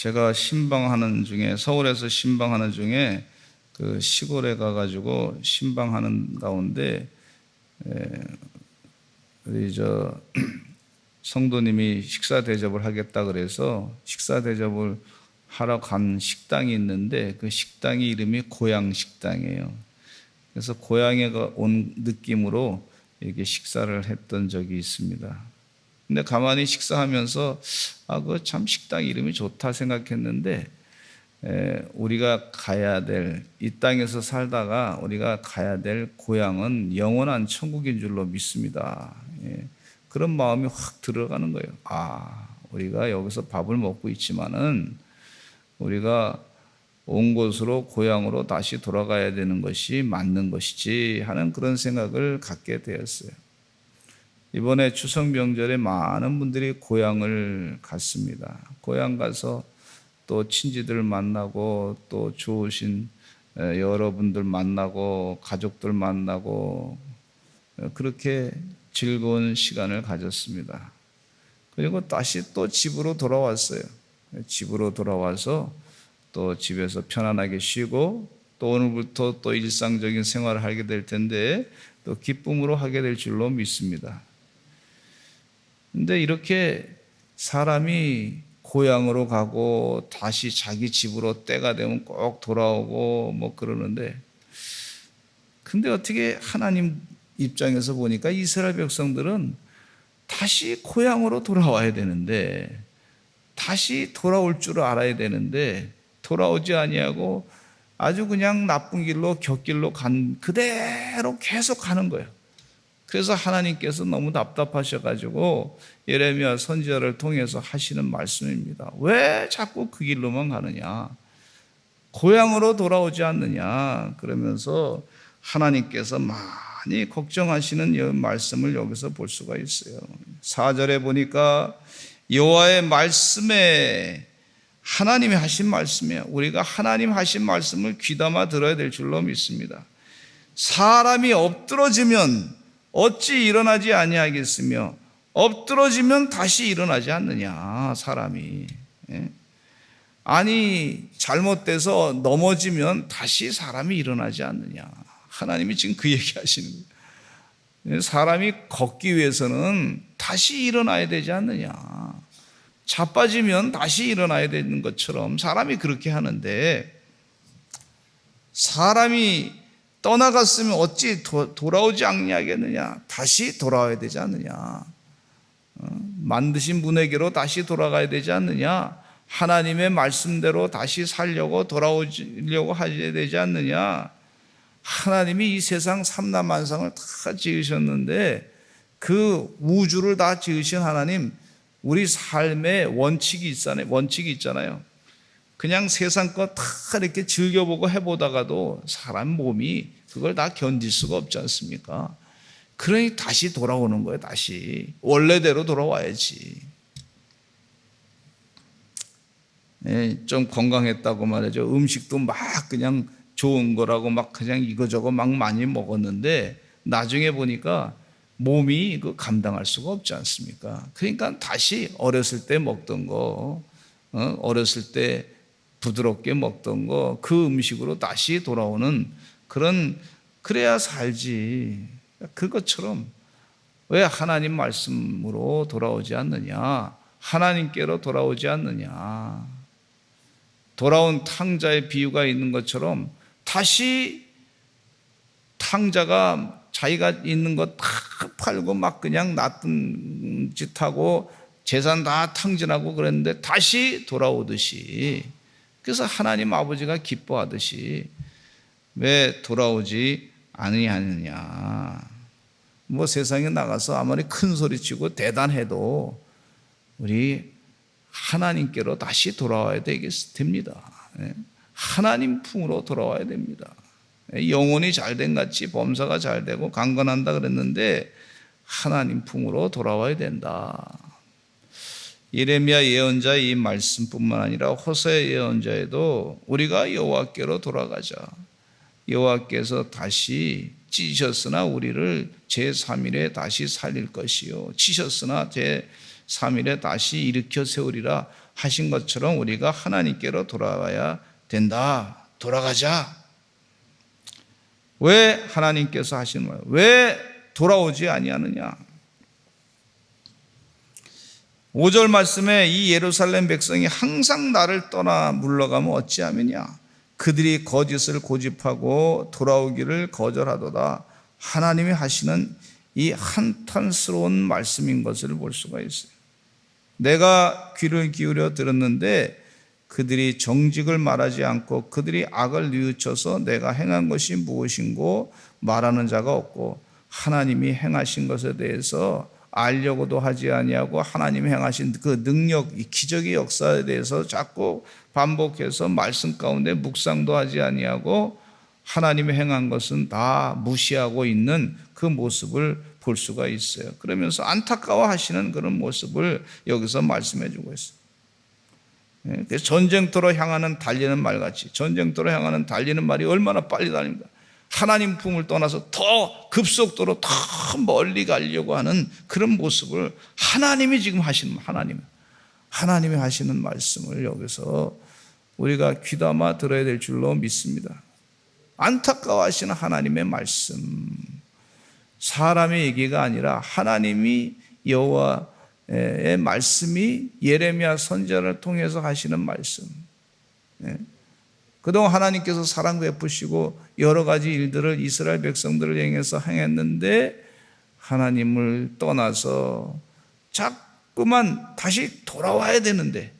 제가 신방하는 중에, 서울에서 신방하는 중에 그 시골에 가가지고 신방하는 가운데 우리 성도님이 식사 대접을 하겠다 그래서 식사 대접을 하러 간 식당이 있는데, 그 식당이 이름이 고향 식당이에요. 그래서 고향에 온 느낌으로 이렇게 식사를 했던 적이 있습니다. 근데 가만히 식사하면서 그거 참 식당 이름이 좋다 생각했는데, 우리가 가야 될, 이 땅에서 살다가 우리가 가야 될 고향은 영원한 천국인 줄로 믿습니다. 그런 마음이 확 들어가는 거예요. 우리가 여기서 밥을 먹고 있지만은 우리가 온 곳으로, 고향으로 다시 돌아가야 되는 것이 맞는 것이지 하는 그런 생각을 갖게 되었어요. 이번에 추석 명절에 많은 분들이 고향을 갔습니다. 고향 가서 또 친지들 만나고, 또 좋으신 여러분들 만나고, 가족들 만나고, 그렇게 즐거운 시간을 가졌습니다. 그리고 다시 또 집으로 돌아왔어요. 집으로 돌아와서 또 집에서 편안하게 쉬고, 또 오늘부터 또 일상적인 생활을 하게 될 텐데 또 기쁨으로 하게 될 줄로 믿습니다. 근데 이렇게 사람이 고향으로 가고 다시 자기 집으로 때가 되면 꼭 돌아오고 뭐 그러는데, 근데 어떻게 하나님 입장에서 보니까 이스라엘 백성들은 다시 고향으로 돌아와야 되는데, 다시 돌아올 줄 알아야 되는데 돌아오지 아니하고 아주 그냥 나쁜 길로, 곁길로 간 그대로 계속 가는 거예요. 그래서 하나님께서 너무 답답하셔가지고 예레미야 선지자를 통해서 하시는 말씀입니다. 왜 자꾸 그 길로만 가느냐, 고향으로 돌아오지 않느냐, 그러면서 하나님께서 많이 걱정하시는 이 말씀을 여기서 볼 수가 있어요. 4절에 보니까 여호와의 말씀에, 하나님이 하신 말씀이에요. 우리가 하나님 하신 말씀을 귀담아 들어야 될 줄로 믿습니다. 사람이 엎드러지면 어찌 일어나지 아니하겠으며 엎드러지면 다시 일어나지 않느냐, 사람이. 아니, 잘못돼서 넘어지면 다시 사람이 일어나지 않느냐. 하나님이 지금 그 얘기 하시는 거예요. 사람이 걷기 위해서는 다시 일어나야 되지 않느냐. 자빠지면 다시 일어나야 되는 것처럼 사람이 그렇게 하는데, 사람이 떠나갔으면 어찌 돌아오지 않냐겠느냐. 다시 돌아와야 되지 않느냐. 만드신 분에게로 다시 돌아가야 되지 않느냐. 하나님의 말씀대로 다시 살려고, 돌아오려고 하셔야 되지 않느냐. 하나님이 이 세상 삼라만상을 다 지으셨는데, 그 우주를 다 지으신 하나님, 우리 삶의 원칙이 있잖아요. 그냥 세상 거 다 이렇게 즐겨보고 해보다가도 사람 몸이 그걸 다 견딜 수가 없지 않습니까? 그러니 다시 돌아오는 거예요. 다시 원래대로 돌아와야지. 좀 건강했다고 말이죠. 음식도 막 그냥 좋은 거라고 막 그냥 이거저거 막 많이 먹었는데 나중에 보니까 몸이 그 감당할 수가 없지 않습니까? 그러니까 다시 어렸을 때 먹던 거, 어렸을 때 부드럽게 먹던 거, 그 음식으로 다시 돌아오는 그래야 살지. 그것처럼 왜 하나님 말씀으로 돌아오지 않느냐, 하나님께로 돌아오지 않느냐. 돌아온 탕자의 비유가 있는 것처럼 다시 탕자가 자기가 있는 거 다 팔고 막 그냥 나쁜 짓 하고 재산 다 탕진하고 그랬는데 다시 돌아오듯이, 그래서 하나님 아버지가 기뻐하듯이 왜 돌아오지 아니하느냐. 뭐 세상에 나가서 아무리 큰 소리 치고 대단해도 우리 하나님께로 다시 돌아와야 됩니다. 하나님 품으로 돌아와야 됩니다. 영혼이 잘된 같이 범사가 잘되고 강건한다 그랬는데 하나님 품으로 돌아와야 된다. 예레미야 예언자의 이 말씀뿐만 아니라 호세 예언자에도 우리가 여호와께로 돌아가자, 여호와께서 다시 찢으셨으나 우리를 제3일에 다시 살릴 것이요, 치셨으나 제3일에 다시 일으켜 세우리라 하신 것처럼 우리가 하나님께로 돌아와야 된다. 돌아가자. 왜 하나님께서 하시는 거예요? 왜 돌아오지 아니하느냐? 5절 말씀에 이 예루살렘 백성이 항상 나를 떠나 물러가면 어찌하느냐? 그들이 거짓을 고집하고 돌아오기를 거절하도다. 하나님이 하시는 이 한탄스러운 말씀인 것을 볼 수가 있어요. 내가 귀를 기울여 들었는데 그들이 정직을 말하지 않고 그들이 악을 뉘우쳐서 내가 행한 것이 무엇인고 말하는 자가 없고 하나님이 행하신 것에 대해서 알려고도 하지 아니하고 하나님이 행하신 그 능력, 이 기적의 역사에 대해서 자꾸 반복해서 말씀 가운데 묵상도 하지 아니하고 하나님이 행한 것은 다 무시하고 있는 그 모습을 볼 수가 있어요. 그러면서 안타까워하시는 그런 모습을 여기서 말씀해 주고 있어요. 그래서 전쟁터로 향하는 달리는 말같이, 전쟁터로 향하는 달리는 말이 얼마나 빨리 달립니까? 하나님 품을 떠나서 더 급속도로 더 멀리 가려고 하는 그런 모습을 하나님이 지금 하시는, 하나님이 하시는 말씀을 여기서 우리가 귀담아 들어야 될 줄로 믿습니다. 안타까워하시는 하나님의 말씀, 사람의 얘기가 아니라 하나님이 여호와의 말씀이 예레미야 선지자를 통해서 하시는 말씀. 그동안 하나님께서 사랑 베푸시고 여러 가지 일들을 이스라엘 백성들을 향해서 행했는데 하나님을 떠나서 자꾸만 다시 돌아와야 되는데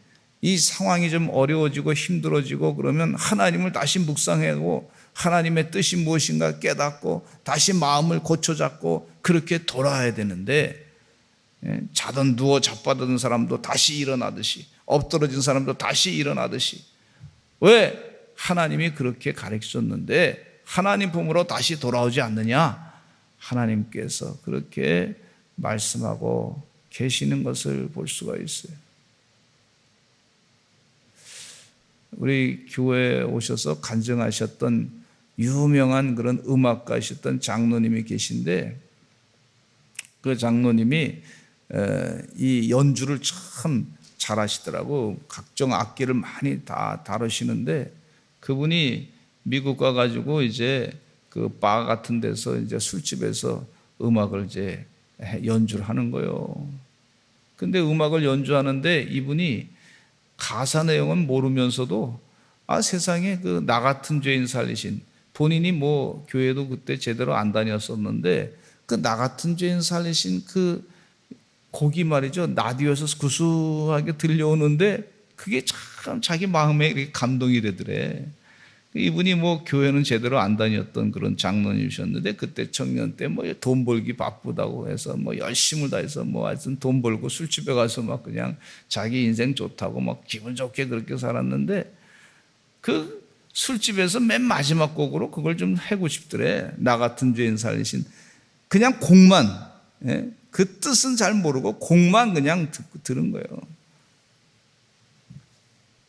이 상황이 좀 어려워지고 힘들어지고 그러면 하나님을 다시 묵상하고 하나님의 뜻이 무엇인가 깨닫고 다시 마음을 고쳐잡고 그렇게 돌아와야 되는데 자던 누워 자빠든 사람도 다시 일어나듯이 엎드러진 사람도 다시 일어나듯이 왜 하나님이 그렇게 가르치셨는데 하나님 품으로 다시 돌아오지 않느냐? 하나님께서 그렇게 말씀하고 계시는 것을 볼 수가 있어요. 우리 교회에 오셔서 간증하셨던 유명한 그런 음악가이셨던 장로님이 계신데 그 장로님이 이 연주를 참 잘하시더라고. 각종 악기를 많이 다 다루시는데 그분이 미국 가가지고 이제 그 바 같은 데서 이제 술집에서 음악을 이제 연주를 하는 거예요. 근데 음악을 연주하는데 이분이 가사 내용은 모르면서도 세상에 그 나 같은 죄인 살리신 본인이 뭐 교회도 그때 제대로 안 다녔었는데 그 나 같은 죄인 살리신 그 곡이 말이죠. 라디오에서 구수하게 들려오는데 그게 참 자기 마음에 이렇게 감동이 되더래. 이분이 뭐 교회는 제대로 안 다녔던 그런 장로님이셨는데 그때 청년 때 뭐 돈 벌기 바쁘다고 해서 뭐 열심을 다해서 뭐 하여튼 돈 벌고 술집에 가서 막 그냥 자기 인생 좋다고 막 기분 좋게 그렇게 살았는데 그 술집에서 맨 마지막 곡으로 그걸 좀 하고 싶더래. 나 같은 죄인 살리신 그냥 곡만 그 뜻은 잘 모르고 곡만 그냥 들은 거예요.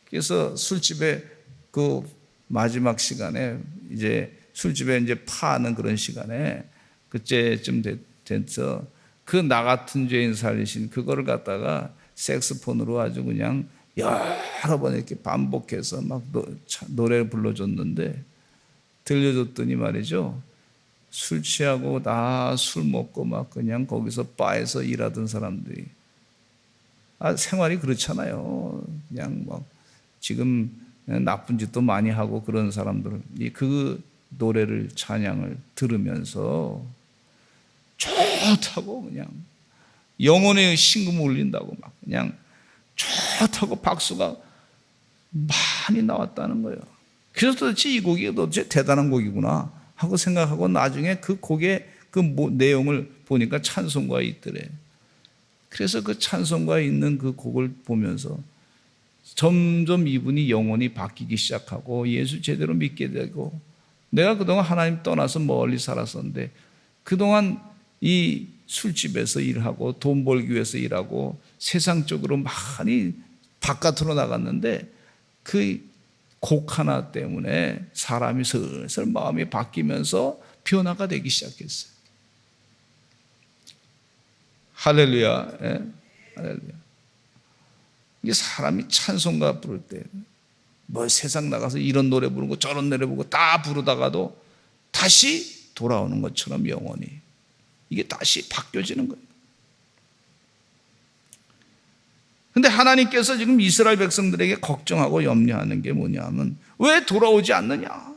그래서 술집에 그 마지막 시간에 이제 술집에 이제 파는 그런 시간에 그때쯤 돼서 그 나 같은 죄인 살리신 그거를 갖다가 색스폰으로 아주 그냥 여러 번 이렇게 반복해서 막 노래를 불러줬는데 들려줬더니 말이죠. 술 취하고 다 술 먹고 막 그냥 거기서 바에서 일하던 사람들이 생활이 그렇잖아요. 그냥 막 지금 나쁜 짓도 많이 하고 그런 사람들이 그 노래를 찬양을 들으면서 좋다고 그냥 영혼의 신금을 울린다고 막 그냥 좋다고 박수가 많이 나왔다는 거예요. 그래서 도대체 이 곡이 도대체 대단한 곡이구나 하고 생각하고 나중에 그 곡의 그 내용을 보니까 찬송가에 있더래. 그래서 그 찬송가에 있는 그 곡을 보면서 점점 이분이 영혼이 바뀌기 시작하고 예수 제대로 믿게 되고 내가 그동안 하나님 떠나서 멀리 살았었는데 그동안 이 술집에서 일하고 돈 벌기 위해서 일하고 세상적으로 많이 바깥으로 나갔는데 그 곡 하나 때문에 사람이 슬슬 마음이 바뀌면서 변화가 되기 시작했어요. 할렐루야. 예? 할렐루야. 이게 사람이 찬송가 부를 때 뭐 세상 나가서 이런 노래 부르고 저런 노래 부르고 다 부르다가도 다시 돌아오는 것처럼 영원히 이게 다시 바뀌어지는 거예요. 근데 하나님께서 지금 이스라엘 백성들에게 걱정하고 염려하는 게 뭐냐면 왜 돌아오지 않느냐?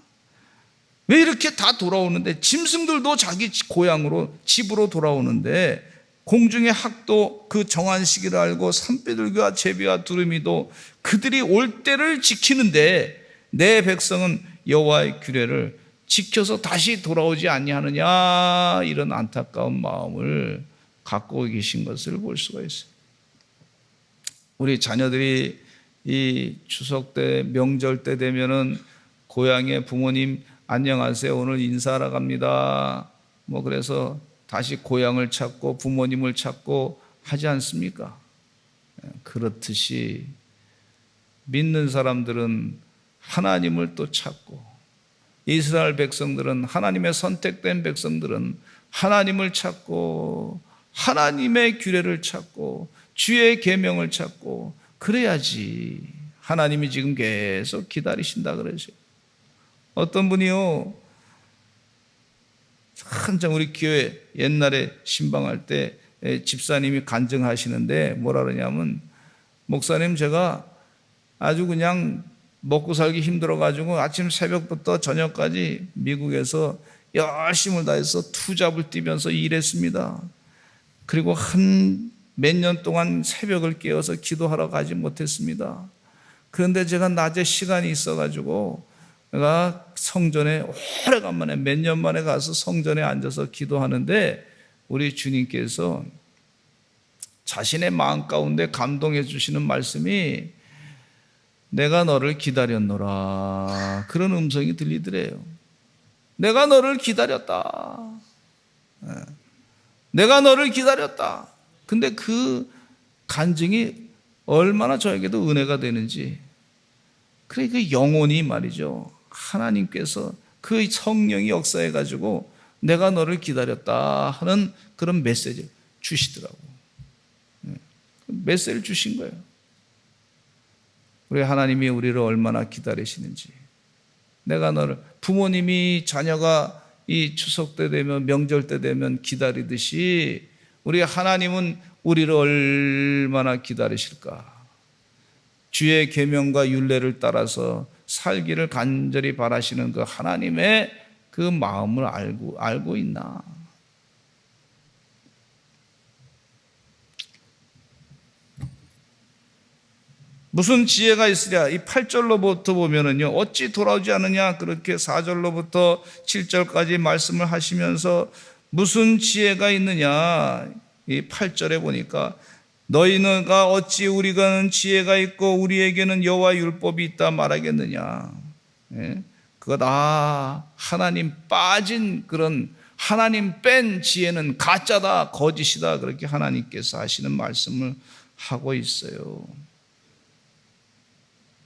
왜 이렇게 다 돌아오는데 짐승들도 자기 고향으로 집으로 돌아오는데 공중의 학도 그 정한 시기를 알고 산비둘기와 제비와 두루미도 그들이 올 때를 지키는데 내 백성은 여호와의 규례를 지켜서 다시 돌아오지 아니하느냐, 이런 안타까운 마음을 갖고 계신 것을 볼 수가 있어요. 우리 자녀들이 이 추석 때 명절 때 되면은 고향에 부모님 안녕하세요 오늘 인사하러 갑니다 뭐 그래서 다시 고향을 찾고 부모님을 찾고 하지 않습니까? 그렇듯이 믿는 사람들은 하나님을 또 찾고 이스라엘 백성들은 하나님의 선택된 백성들은 하나님을 찾고 하나님의 규례를 찾고 주의 계명을 찾고 그래야지. 하나님이 지금 계속 기다리신다 그러죠. 어떤 분이요, 한참 우리 교회 옛날에 신방할 때 집사님이 간증하시는데 뭐라 그러냐면, 목사님 제가 아주 그냥 먹고 살기 힘들어가지고 아침 새벽부터 저녁까지 미국에서 열심을 다해서 투잡을 뛰면서 일했습니다. 그리고 한 몇 년 동안 새벽을 깨어서 기도하러 가지 못했습니다. 그런데 제가 낮에 시간이 있어가지고 내가 성전에 오래간만에 몇 년 만에 가서 성전에 앉아서 기도하는데 우리 주님께서 자신의 마음 가운데 감동해 주시는 말씀이 내가 너를 기다렸노라, 그런 음성이 들리더래요. 내가 너를 기다렸다. 내가 너를 기다렸다. 근데 그 간증이 얼마나 저에게도 은혜가 되는지. 그러니까 영혼이 말이죠, 하나님께서 그 성령이 역사해 가지고 내가 너를 기다렸다 하는 그런 메시지를 주시더라고요. 메시지를 주신 거예요. 우리 하나님이 우리를 얼마나 기다리시는지. 내가 너를, 부모님이 자녀가 이 추석 때 되면 명절 때 되면 기다리듯이 우리 하나님은 우리를 얼마나 기다리실까. 주의 계명과 율례를 따라서 살기를 간절히 바라시는 그 하나님의 그 마음을 알고 있나. 무슨 지혜가 있으랴. 이 8절로부터 보면은요, 어찌 돌아오지 않느냐, 그렇게 4절로부터 7절까지 말씀을 하시면서 무슨 지혜가 있느냐. 이 8절에 보니까 너희가 어찌 우리가는 지혜가 있고 우리에게는 여호와 율법이 있다 말하겠느냐. 그거 다 하나님 빠진 그런, 하나님 뺀 지혜는 가짜다, 거짓이다, 그렇게 하나님께서 하시는 말씀을 하고 있어요.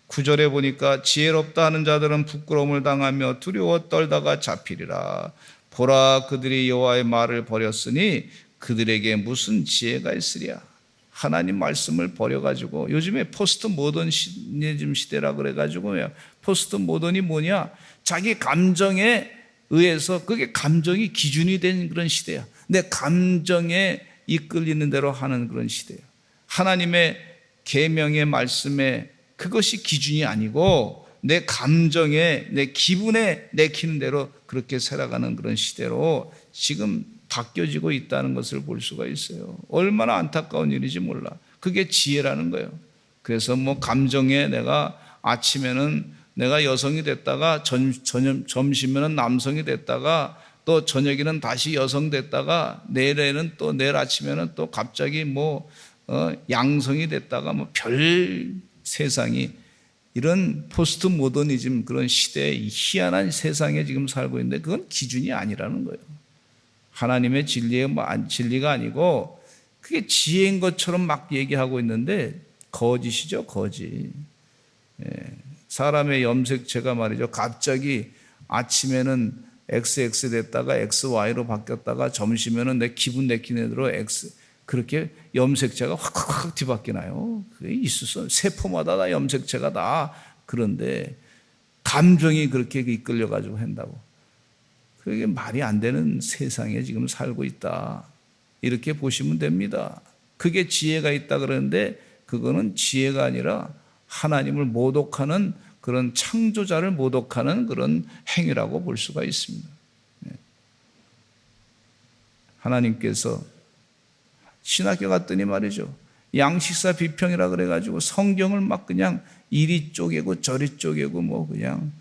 9절에 보니까 지혜롭다 하는 자들은 부끄러움을 당하며 두려워 떨다가 잡히리라. 보라, 그들이 여호와의 말을 버렸으니 그들에게 무슨 지혜가 있으랴. 하나님 말씀을 버려가지고, 요즘에 포스트 모더니즘 시대라 그래가지고요, 포스트 모던이 뭐냐, 자기 감정에 의해서, 그게 감정이 기준이 된 그런 시대야. 내 감정에 이끌리는 대로 하는 그런 시대야. 하나님의 계명의 말씀에 그것이 기준이 아니고 내 감정에, 내 기분에 내키는 대로 그렇게 살아가는 그런 시대로 지금 바뀌어지고 있다는 것을 볼 수가 있어요. 얼마나 안타까운 일인지 몰라. 그게 지혜라는 거예요. 그래서 뭐 감정에 내가 아침에는 내가 여성이 됐다가 점심에는 남성이 됐다가 또 저녁에는 다시 여성 됐다가 내일에는 또 내일 아침에는 또 갑자기 뭐 양성이 됐다가 뭐 별 세상이, 이런 포스트 모더니즘 그런 시대의 희한한 세상에 지금 살고 있는데 그건 기준이 아니라는 거예요. 하나님의 진리가 아니고 그게 지혜인 것처럼 막 얘기하고 있는데 거짓이죠, 거짓. 사람의 염색체가 말이죠, 갑자기 아침에는 XX 됐다가 XY로 바뀌었다가 점심에는 내 기분 내키는 대로 그렇게 염색체가 확 뒤바뀌나요? 그게 있을 수, 세포마다 다 염색체가 다 그런데 감정이 그렇게 이끌려가지고 한다고. 그게 말이 안 되는 세상에 지금 살고 있다. 이렇게 보시면 됩니다. 그게 지혜가 있다 그러는데 그거는 지혜가 아니라 하나님을 모독하는 그런 창조자를 모독하는 그런 행위라고 볼 수가 있습니다. 하나님께서 신학교 갔더니 말이죠. 양식사 비평이라 그래가지고 성경을 막 그냥 이리 쪼개고 저리 쪼개고 뭐 그냥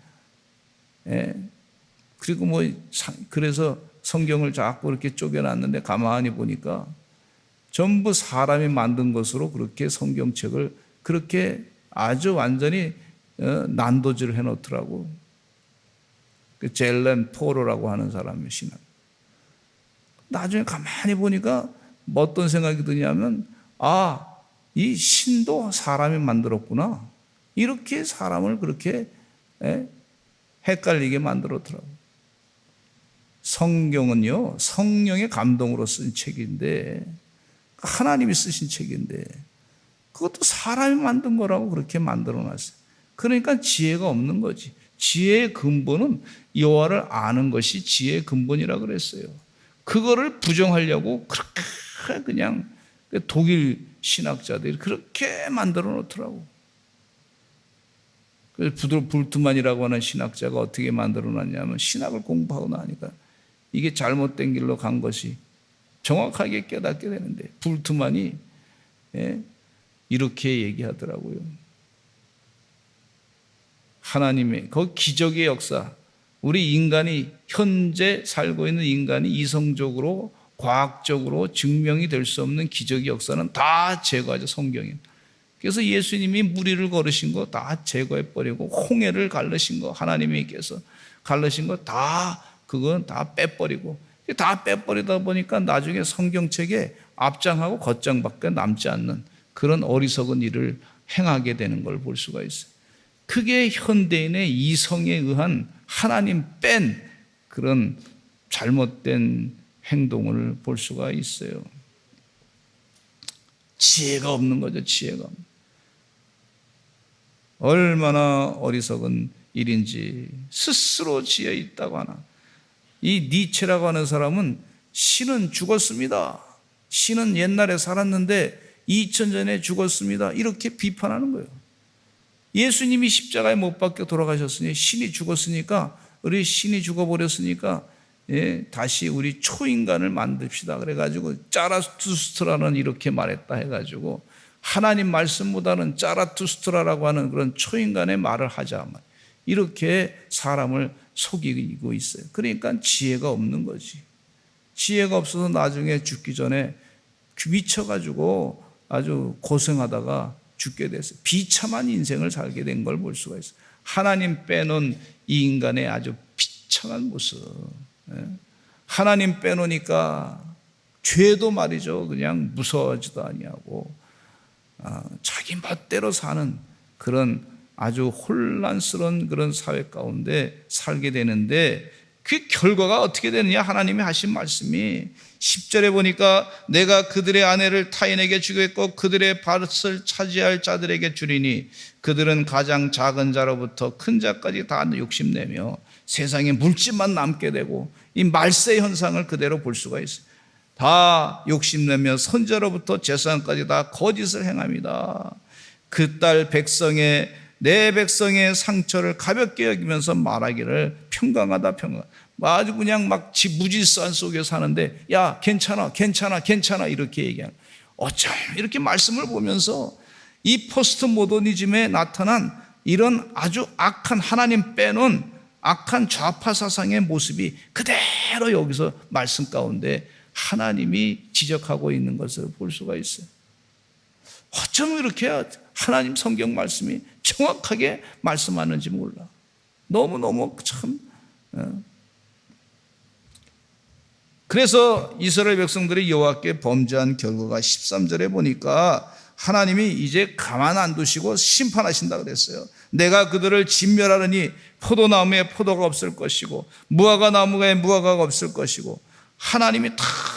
그리고 뭐 그래서 성경을 자꾸 이렇게 쪼개놨는데 가만히 보니까 전부 사람이 만든 것으로 그렇게 성경책을 그렇게 아주 완전히 난도질을 해놓더라고. 그 젤렌 포로라고 하는 사람이 신학. 나중에 가만히 보니까 뭐 어떤 생각이 드냐면 이 신도 사람이 만들었구나. 이렇게 사람을 그렇게 헷갈리게 만들었더라고. 성경은요, 성령의 감동으로 쓴 책인데, 하나님이 쓰신 책인데, 그것도 사람이 만든 거라고 그렇게 만들어 놨어요. 그러니까 지혜가 없는 거지. 지혜의 근본은 여호와를 아는 것이 지혜의 근본이라고 그랬어요. 그거를 부정하려고 그렇게 그냥 독일 신학자들이 그렇게 만들어 놓더라고. 그래서 불트만이라고 하는 신학자가 어떻게 만들어 놨냐면 신학을 공부하고 나니까 이게 잘못된 길로 간 것이 정확하게 깨닫게 되는데 불트만이 이렇게 얘기하더라고요. 하나님의 그 기적의 역사, 우리 인간이 현재 살고 있는 인간이 이성적으로 과학적으로 증명이 될 수 없는 기적의 역사는 다 제거하죠. 성경에. 그래서 예수님이 무리를 걸으신 거 다 제거해버리고 홍해를 갈르신 거 하나님께서 갈르신 거 다 그건 다 빼버리고 다 빼버리다 보니까 나중에 성경책에 앞장하고 겉장밖에 남지 않는 그런 어리석은 일을 행하게 되는 걸 볼 수가 있어요. 그게 현대인의 이성에 의한 하나님 뺀 그런 잘못된 행동을 볼 수가 있어요. 지혜가 없는 거죠. 지혜가. 얼마나 어리석은 일인지 스스로 지혜 있다고 하나. 이 니체라고 하는 사람은 신은 죽었습니다. 신은 옛날에 살았는데 2000전에 죽었습니다. 이렇게 비판하는 거예요. 예수님이 십자가에 못 박혀 돌아가셨으니 신이 죽었으니까 우리 신이 죽어버렸으니까 다시 우리 초인간을 만듭시다. 그래가지고 짜라투스트라는 이렇게 말했다 해가지고 하나님 말씀보다는 짜라투스트라라고 하는 그런 초인간의 말을 하자. 이렇게 사람을 속이고 있어요. 그러니까 지혜가 없는 거지. 지혜가 없어서 나중에 죽기 전에 미쳐가지고 아주 고생하다가 죽게 됐어요. 비참한 인생을 살게 된 걸 볼 수가 있어요. 하나님 빼놓은 이 인간의 아주 비참한 모습. 하나님 빼놓으니까 죄도 말이죠. 그냥 무서워지도 아니하고 자기 멋대로 사는 그런 아주 혼란스러운 그런 사회 가운데 살게 되는데 그 결과가 어떻게 되느냐? 하나님이 하신 말씀이 10절에 보니까 내가 그들의 아내를 타인에게 주겠고 그들의 밭을 차지할 자들에게 주리니 그들은 가장 작은 자로부터 큰 자까지 다 욕심내며 세상에 물질만 남게 되고 이 말세 현상을 그대로 볼 수가 있어요. 다 욕심내며 선자로부터 제사장까지 다 거짓을 행합니다. 그 딸 백성의 내 백성의 상처를 가볍게 여기면서 말하기를 평강하다 평강. 아주 그냥 막 무질서한 속에 사는데 야 괜찮아 괜찮아 괜찮아 이렇게 얘기하는. 어쩜 이렇게 말씀을 보면서 이 포스트 모더니즘에 나타난 이런 아주 악한 하나님 빼놓은 악한 좌파 사상의 모습이 그대로 여기서 말씀 가운데 하나님이 지적하고 있는 것을 볼 수가 있어요. 어쩜 이렇게 하나님 성경 말씀이 정확하게 말씀하는지 몰라. 너무너무 참. 그래서 이스라엘 백성들이 여호와께 범죄한 결과가 13절에 보니까 하나님이 이제 가만 안 두시고 심판하신다 그랬어요. 내가 그들을 진멸하려니 포도나무에 포도가 없을 것이고 무화과 나무에 무화과가 없을 것이고 하나님이 다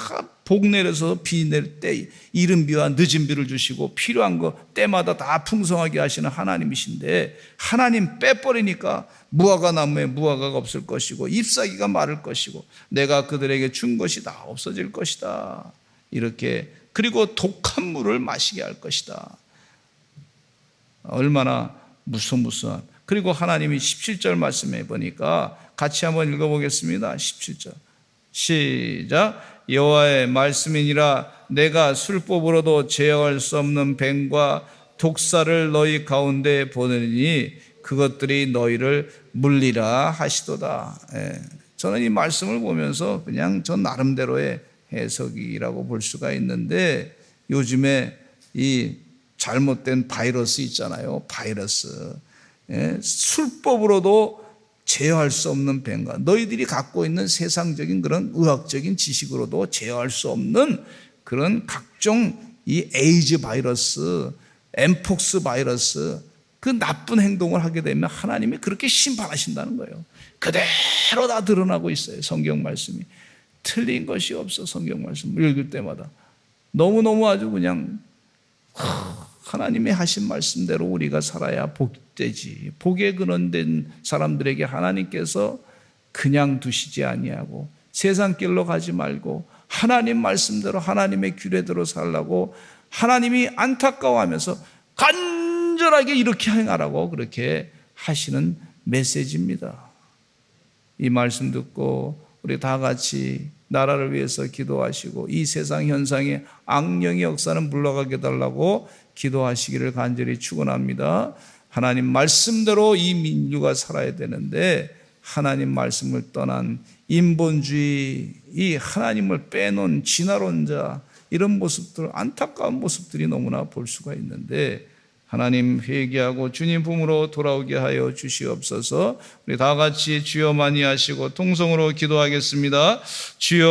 복 내려서 비 낼 때 이른 비와 늦은 비를 주시고 필요한 거 때마다 다 풍성하게 하시는 하나님이신데, 하나님 빼버리니까 무화과 나무에 무화과가 없을 것이고 잎사귀가 마를 것이고 내가 그들에게 준 것이 다 없어질 것이다. 이렇게, 그리고 독한 물을 마시게 할 것이다. 얼마나 무서무서한. 그리고 하나님이 17절 말씀해 보니까 같이 한번 읽어보겠습니다. 17절 시작. 여호와의 말씀이니라. 내가 술법으로도 제어할 수 없는 뱀과 독사를 너희 가운데 보내니 그것들이 너희를 물리라 하시도다. 저는 이 말씀을 보면서 그냥 저 나름대로의 해석이라고 볼 수가 있는데, 요즘에 이 잘못된 바이러스 있잖아요. 바이러스. 술법으로도 제어할 수 없는 뱀과, 너희들이 갖고 있는 세상적인 그런 의학적인 지식으로도 제어할 수 없는 그런 각종 이 에이즈 바이러스, 엠폭스 바이러스, 그 나쁜 행동을 하게 되면 하나님이 그렇게 심판하신다는 거예요. 그대로 다 드러나고 있어요. 성경 말씀이 틀린 것이 없어. 성경 말씀 읽을 때마다 너무너무 아주 그냥 하나님의 하신 말씀대로 우리가 살아야 복되지. 복에 근원된 사람들에게 하나님께서 그냥 두시지 아니하고 세상 길로 가지 말고 하나님 말씀대로 하나님의 규례대로 살라고 하나님이 안타까워하면서 간절하게 이렇게 행하라고 그렇게 하시는 메시지입니다. 이 말씀 듣고 우리 다 같이 나라를 위해서 기도하시고 이 세상 현상의 악령의 역사는 물러가게 달라고 기도하시기를 간절히 축원합니다. 하나님 말씀대로 이 민주가 살아야 되는데, 하나님 말씀을 떠난 인본주의, 이 하나님을 빼놓은 진화론자, 이런 모습들, 안타까운 모습들이 너무나 볼 수가 있는데, 하나님 회개하고 주님 품으로 돌아오게 하여 주시옵소서. 우리 다 같이 주여 많이 하시고 통성으로 기도하겠습니다. 주여.